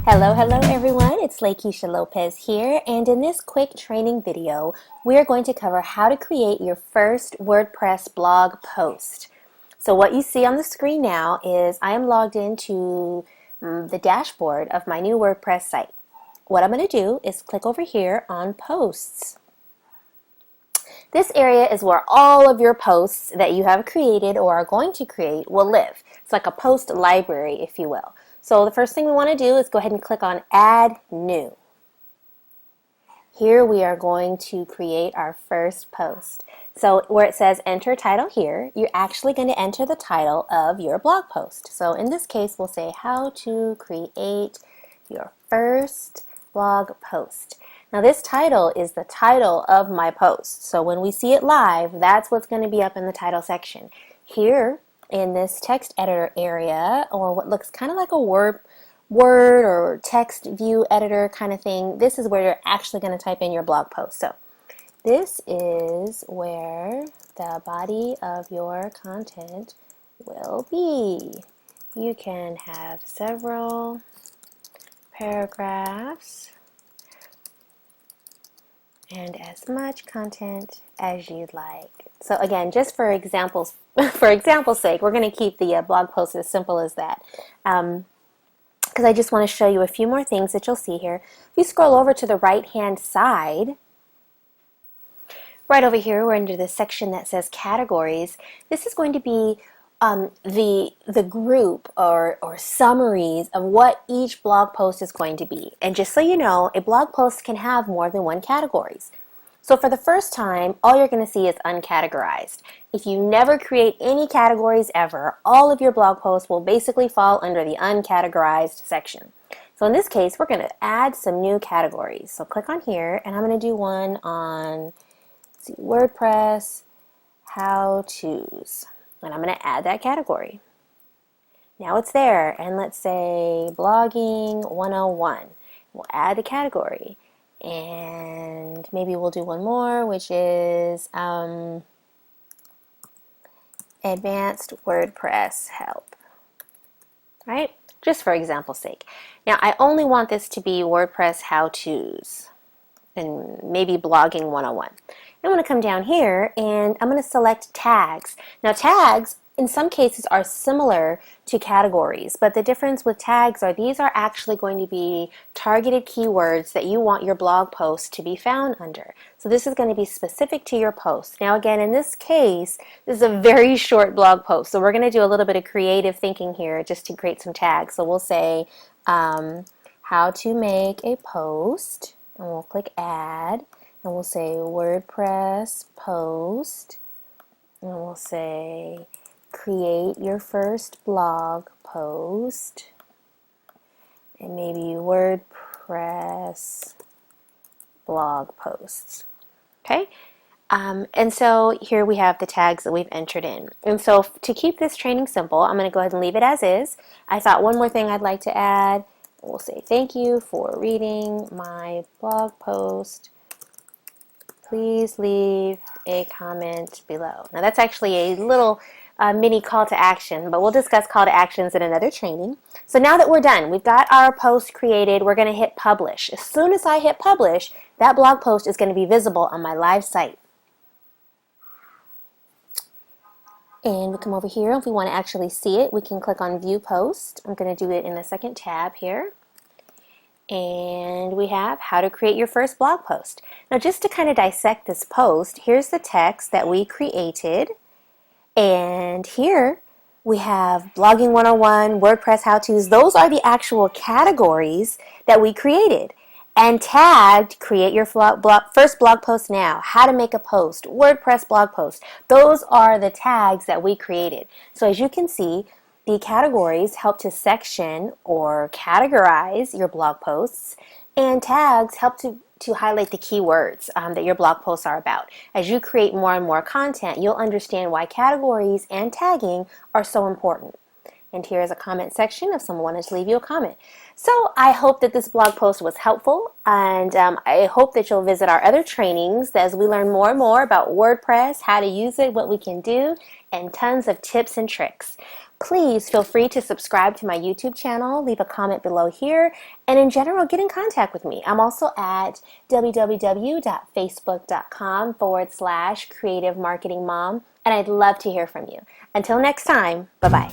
Hello everyone, it's Lakeisha Lopez here, and in this quick training video, we are going to cover how to create your first WordPress blog post. So what you see on the screen now is I am logged into the dashboard of my new WordPress site. What I'm going to do is click over here on Posts. This area is where all of your posts that you have created or are going to create will live. It's like a post library, if you will. So the first thing we want to do is go ahead and click on Add New. Here we are going to create our first post. So where it says Enter Title here, you're actually going to enter the title of your blog post. So in this case, we'll say How to Create Your First Blog Post. Now this title is the title of my post. So when we see it live, that's what's going to be up in the title section. Here in this text editor area, or what looks kind of like a word or text view editor kind of thing, this is where you're actually going to type in your blog post. So this is where the body of your content will be. You can have several paragraphs and as much content as you'd like. So again, just for example's sake, we're going to keep the blog post as simple as that. Because I just want to show you a few more things that you'll see here. If you scroll over to the right-hand side, right over here, we're into the section that says Categories. This is going to be the group or summaries of what each blog post is going to be. And just so you know, a blog post can have more than one categories. So for the first time, all you're going to see is uncategorized. If you never create any categories ever, all of your blog posts will basically fall under the uncategorized section. So in this case, we're going to add some new categories. So click on here, and I'm going to do one on WordPress how-tos. And I'm going to add that category. Now it's there, and let's say Blogging 101. We'll add the category, and maybe we'll do one more, which is Advanced WordPress Help. Right? Just for example's sake. Now I only want this to be WordPress how-tos, and maybe Blogging 101. I'm going to come down here and I'm going to select tags. Now tags in some cases are similar to categories, but the difference with tags are these are actually going to be targeted keywords that you want your blog post to be found under. So this is going to be specific to your post. Now again, in this case, this is a very short blog post, so we're going to do a little bit of creative thinking here just to create some tags. So we'll say how to make a post, and we'll click Add. And we'll say WordPress post, and we'll say create your first blog post, and maybe WordPress blog posts. Okay, and so here we have the tags that we've entered in. And so to keep this training simple, I'm going to go ahead and leave it as is. I thought one more thing I'd like to add. We'll say thank you for reading my blog post. Please leave a comment below. Now that's actually a little mini call to action, but we'll discuss call to actions in another training. So now that we're done, we've got our post created, we're going to hit publish. As soon as I hit publish, that blog post is going to be visible on my live site. And we come over here. If we want to actually see it, we can click on View Post. I'm going to do it in the second tab here. And we have how to create your first blog post. Now just to kind of dissect this post, here's the text that we created. And here we have Blogging 101, WordPress how-tos. Those are the actual categories that we created. And tagged, create your first blog post now, how to make a post, WordPress blog post. Those are the tags that we created. So as you can see, the categories help to section or categorize your blog posts, and tags help to highlight the keywords that your blog posts are about. As you create more and more content, you'll understand why categories and tagging are so important. And here is a comment section if someone wanted to leave you a comment. So I hope that this blog post was helpful, and I hope that you'll visit our other trainings as we learn more and more about WordPress, how to use it, what we can do, and tons of tips and tricks. Please feel free to subscribe to my YouTube channel, leave a comment below here, and in general, get in contact with me. I'm also at www.facebook.com/creative marketing mom, and I'd love to hear from you. Until next time, bye-bye.